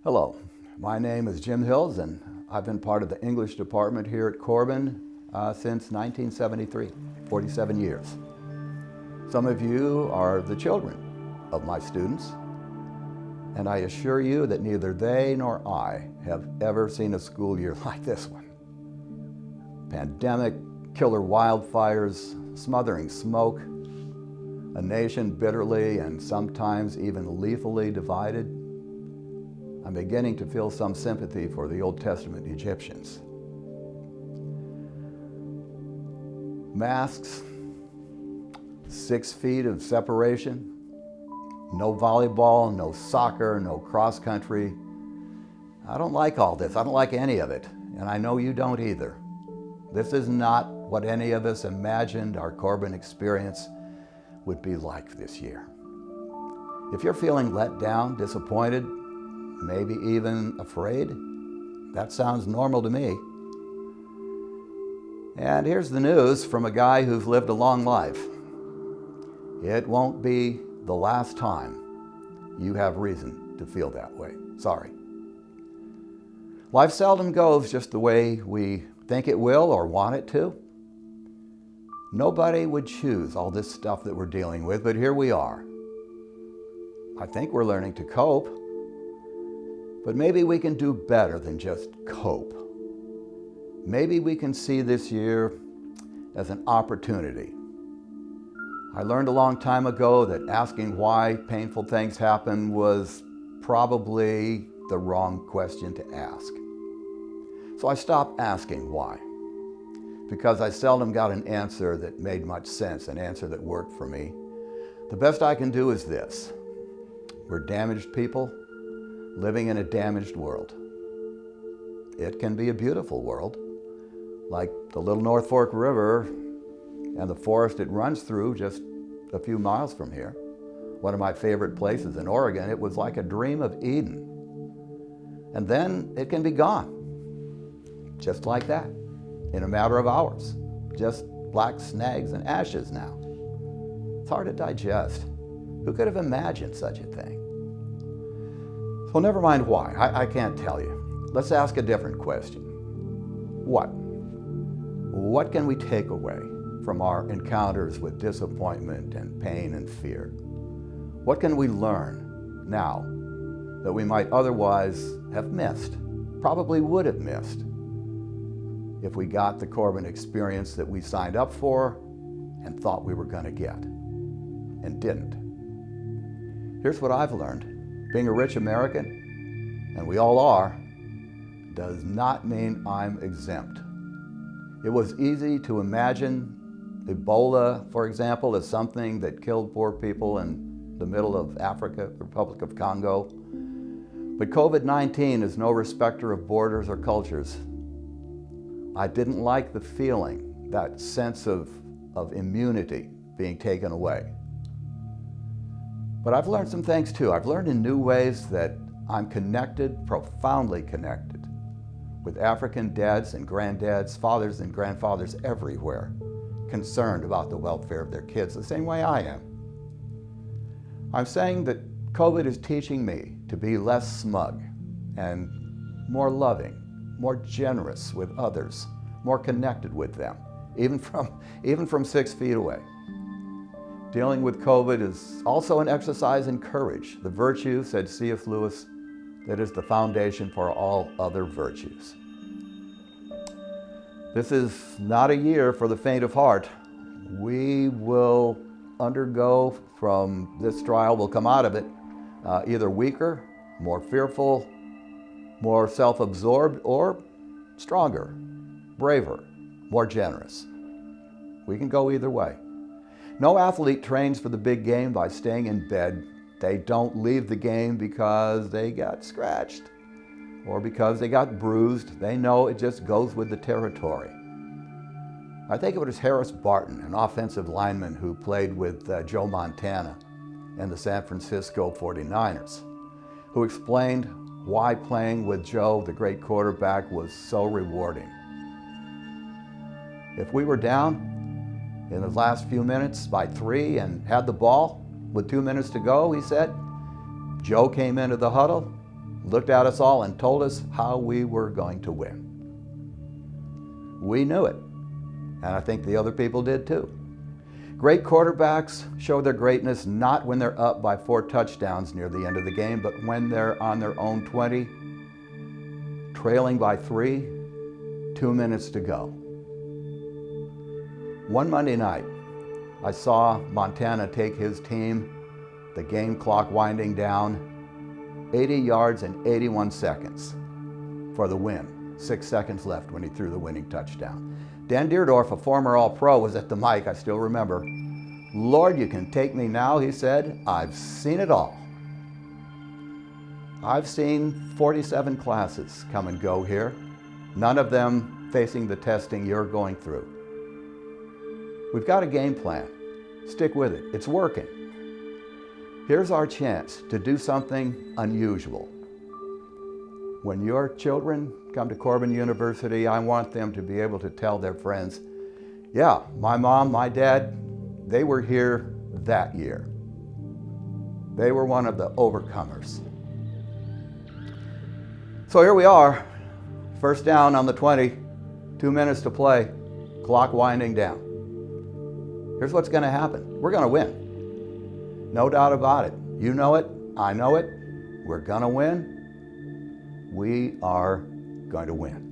Hello, my name is Jim Hills and I've been part of the English department here at Corbin since 1973, 47 years. Some of you are the children of my students, and I assure you that neither they nor I have ever seen a school year like this one. Pandemic, killer wildfires, smothering smoke, a nation bitterly and sometimes even lethally divided. I'm beginning to feel some sympathy for the Old Testament Egyptians. Masks, 6 feet of separation, no volleyball, no soccer, no cross country. I don't like all this. I don't like any of it, and I know you don't either. This is not what any of us imagined our Corbin experience would be like this year. If you're feeling let down, disappointed, maybe even afraid, that sounds normal to me. And here's the news from a guy who's lived a long life. It won't be the last time you have reason to feel that way. Sorry. Life seldom goes just the way we think it will or want it to. Nobody would choose all this stuff that we're dealing with, but here we are. I think we're learning to cope. But maybe we can do better than just cope. Maybe we can see this year as an opportunity. I learned a long time ago that asking why painful things happen was probably the wrong question to ask. So I stopped asking why, because I seldom got an answer that made much sense, an answer that worked for me. The best I can do is this. We're damaged people living in a damaged world. It can be a beautiful world, like the Little North Fork River and the forest it runs through just a few miles from here. One of my favorite places in Oregon. It was like a dream of Eden. And then it can be gone, just like that, in a matter of hours. Just black snags and ashes now. It's hard to digest. Who could have imagined such a thing? So never mind why, I can't tell you. Let's ask a different question. What? What can we take away from our encounters with disappointment and pain and fear? What can we learn now that we might otherwise have missed, probably would have missed, if we got the Corbin experience that we signed up for and thought we were going to get, and didn't? Here's what I've learned. Being a rich American, and we all are, does not mean I'm exempt. It was easy to imagine Ebola, for example, as something that killed poor people in the middle of Africa, the Republic of Congo. But COVID-19 is no respecter of borders or cultures. I didn't like the feeling, that sense of immunity being taken away. But I've learned some things too. I've learned in new ways that I'm connected, profoundly connected, with African dads and granddads, fathers and grandfathers everywhere, concerned about the welfare of their kids the same way I am. I'm saying that COVID is teaching me to be less smug and more loving, more generous with others, more connected with them, even from 6 feet away. Dealing with COVID is also an exercise in courage, the virtue, said C.S. Lewis, that is the foundation for all other virtues. This is not a year for the faint of heart. We will undergo from this trial, we'll come out of it either weaker, more fearful, more self-absorbed, or stronger, braver, more generous. We can go either way. No athlete trains for the big game by staying in bed. They don't leave the game because they got scratched or because they got bruised. They know it just goes with the territory. I think it was Harris Barton, an offensive lineman who played with Joe Montana and the San Francisco 49ers, who explained why playing with Joe, the great quarterback, was so rewarding. If we were down in the last few minutes by 3 and had the ball with 2 minutes to go, he said, Joe came into the huddle looked at us all and told us how we were going to win. We knew it, and I think the other people did too. Great quarterbacks show their greatness not when they're up by 4 touchdowns near the end of the game, but when they're on their own 20, trailing by 3, 2 minutes to go. One Monday night, I saw Montana take his team, the game clock winding down, 80 yards and 81 seconds for the win. 6 seconds left when he threw the winning touchdown. Dan Dierdorf, a former All-Pro, was at the mic, I still remember. "Lord, you can take me now," he said. "I've seen it all." I've seen 47 classes come and go here, none of them facing the testing you're going through. We've got a game plan. Stick with it. It's working. Here's our chance to do something unusual. When your children come to Corbin University, I want them to be able to tell their friends, "Yeah, my mom, my dad, they were here that year. They were one of the overcomers." So here we are, first down on the 20, 2 minutes to play, clock winding down. Here's what's going to happen. We're going to win. No doubt about it. You know it. I know it. We're going to win. We are going to win.